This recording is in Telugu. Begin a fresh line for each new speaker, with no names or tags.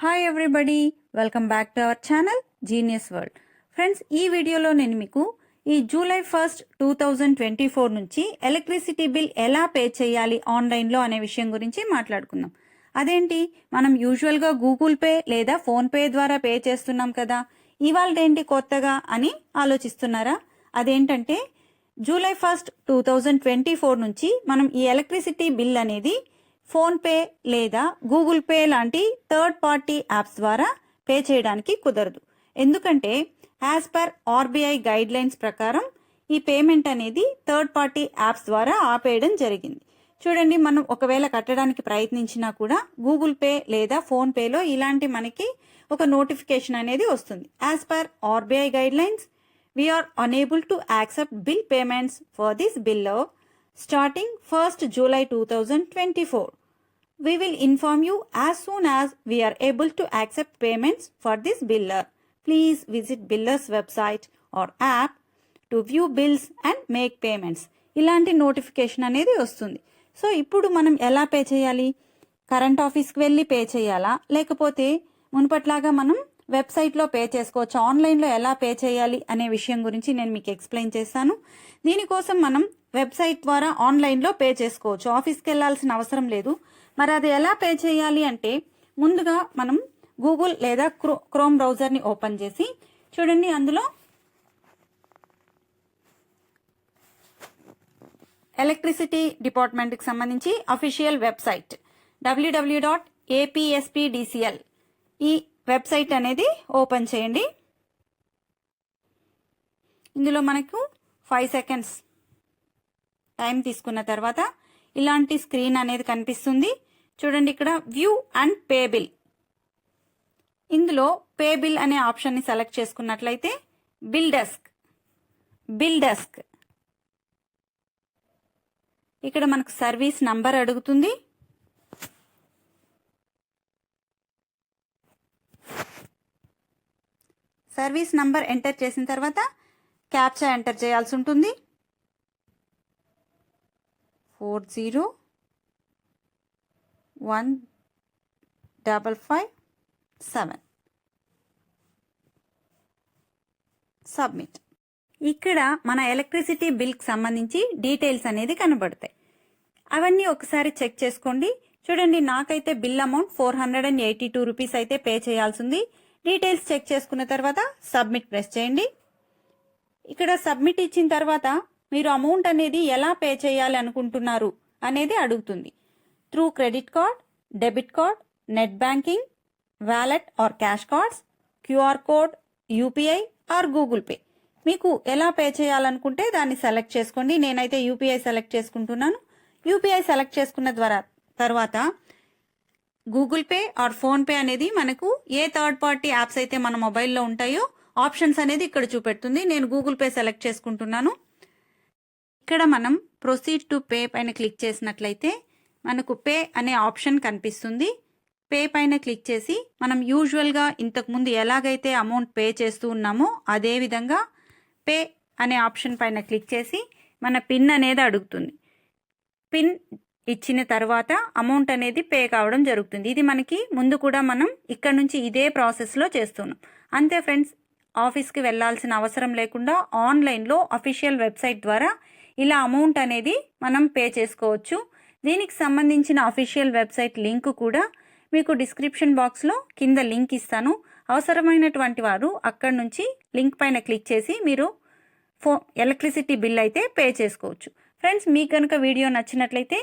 Hi everybody, welcome back to our channel genius world. Friends, ఈ వీడియోలో నేను మీకు ఈ జూలై 1, 2024 నుంచి ఎలక్ట్రిసిటీ బిల్ ఎలా పే చేయాలి ఆన్లైన్లో అనే విషయం గురించి మాట్లాడుకుందాం. అదేంటి, మనం యూజువల్గా గూగుల్ పే లేదా ఫోన్పే ద్వారా పే చేస్తున్నాం కదా, ఇవాళేంటి కొత్తగా అని ఆలోచిస్తున్నారా? అదేంటంటే జూలై 1, 2024 నుంచి మనం ఈ ఎలక్ట్రిసిటీ బిల్ అనేది ఫోన్పే లేదా గూగుల్ పే లాంటి థర్డ్ పార్టీ యాప్స్ ద్వారా పే చేయడానికి కుదరదు. ఎందుకంటే as per RBI guide lines ప్రకారం ఈ పేమెంట్ అనేది థర్డ్ పార్టీ యాప్స్ ద్వారా ఆపేయడం జరిగింది. చూడండి, మనం ఒకవేళ కట్టడానికి ప్రయత్నించినా కూడా గూగుల్ పే లేదా ఫోన్పేలో ఇలాంటి మనకి ఒక నోటిఫికేషన్ అనేది వస్తుంది. As per RBI guidelines we are unable to accept bill payments for this బిల్లో starting 1st July 2024. We will inform you as soon as we are able to accept payments for this biller. Please visit biller's website or app to view bills and make payments. ఇలాంటి నోటిఫికేషన్ అనేది వస్తుంది. సో ఇప్పుడు మనం ఎలా పే చేయాలి? కరెంట్ ఆఫీస్కి వెళ్ళి పే చేయాలా, లేకపోతే మునుపట్లాగా మనం వెబ్సైట్లో పే చేసుకోవచ్చు? ఆన్లైన్లో ఎలా పే చేయాలి అనే విషయం గురించి నేను మీకు ఎక్స్ప్లెయిన్ చేస్తాను. దీనికోసం మనం వెబ్సైట్ ద్వారా ఆన్లైన్లో పే చేసుకోవచ్చు, ఆఫీస్కి వెళ్ళాల్సిన అవసరం లేదు. మరి అది ఎలా పే చేయాలి అంటే, ముందుగా మనం గూగుల్ లేదా క్రోమ్ బ్రౌజర్ని ఓపెన్ చేసి చూడండి, అందులో ఎలక్ట్రిసిటీ డిపార్ట్మెంట్కి సంబంధించి అఫీషియల్ వెబ్సైట్ www.apspdcl ఈ వెబ్సైట్ అనేది ఓపెన్ చేయండి. ఇందులో మనకు 5 సెకండ్స్ టైం తీసుకున్న తర్వాత ఇలాంటి స్క్రీన్ అనేది కనిపిస్తుంది. చూడండి, ఇక్కడ వ్యూ అండ్ పే బిల్, ఇందులో పే బిల్ అనే ఆప్షన్ని సెలెక్ట్ చేసుకున్నట్లయితే బిల్ డెస్క్ ఇక్కడ మనకు సర్వీస్ నంబర్ అడుగుతుంది. సర్వీస్ నంబర్ ఎంటర్ చేసిన తర్వాత క్యాప్చా ఎంటర్ చేయాల్సి ఉంటుంది. 401557 సబ్మిట్. ఇక్కడ మన ఎలక్ట్రిసిటీ బిల్కి సంబంధించి డీటెయిల్స్ అనేది కనబడతాయి. అవన్నీ ఒకసారి చెక్ చేసుకోండి. చూడండి, నాకైతే బిల్ అమౌంట్ 482 రూపీస్ అయితే పే చేయాల్సి ఉంది. డీటెయిల్స్ చెక్ చేసుకున్న తర్వాత సబ్మిట్ ప్రెస్ చేయండి. ఇక్కడ సబ్మిట్ ఇచ్చిన తర్వాత మీరు అమౌంట్ అనేది ఎలా పే చేయాలి అనుకుంటున్నారు అనేది అడుగుతుంది. Through credit card, debit card, net banking, wallet or cash cards, QR code, UPI or Google Pay. మీకు ఎలా పే చేయాలనుకుంటే దాన్ని సెలెక్ట్ చేసుకోండి. నేనైతే యూపీఐ సెలెక్ట్ చేసుకుంటున్నాను. యూపీఐ సెలెక్ట్ చేసుకున్న తర్వాత గూగుల్ పే ఆర్ ఫోన్పే అనేది మనకు ఏ థర్డ్ పార్టీ యాప్స్ అయితే మన మొబైల్లో ఉంటాయో ఆప్షన్స్ అనేది ఇక్కడ చూపెడుతుంది. నేను గూగుల్ పే సెలెక్ట్ చేసుకుంటున్నాను. ఇక్కడ మనం ప్రొసీడ్ టు పే పైన క్లిక్ చేసినట్లయితే మనకు పే అనే ఆప్షన్ కనిపిస్తుంది. పే పైన క్లిక్ చేసి మనం యూజువల్గా ఇంతకుముందు ఎలాగైతే అమౌంట్ పే చేస్తూ ఉన్నామో అదే విధంగా పే అనే ఆప్షన్ పైన క్లిక్ చేసి మన పిన్ అనేది అడుగుతుంది. పిన్ ఇచ్చిన తర్వాత అమౌంట్ అనేది పే కావడం జరుగుతుంది. ఇది మనకి ముందు కూడా మనం ఇక్కడ నుంచి ఇదే ప్రాసెస్లో చేస్తున్నాం. అంతే ఫ్రెండ్స్, ఆఫీస్కి వెళ్ళాల్సిన అవసరం లేకుండా ఆన్లైన్లో అఫీషియల్ వెబ్సైట్ ద్వారా ఇలా అమౌంట్ అనేది మనం పే చేసుకోవచ్చు. దీనికి సంబంధించిన అఫీషియల్ వెబ్సైట్ లింక్ కూడా మీకు డిస్క్రిప్షన్ బాక్స్లో కింద లింక్ ఇస్తాను. అవసరమైనటువంటి వారు అక్కడ నుంచి లింక్ పైన క్లిక్ చేసి మీరు ఎలక్ట్రిసిటీ బిల్ అయితే పే చేసుకోవచ్చు. ఫ్రెండ్స్, మీకు కనుక వీడియో నచ్చినట్లయితే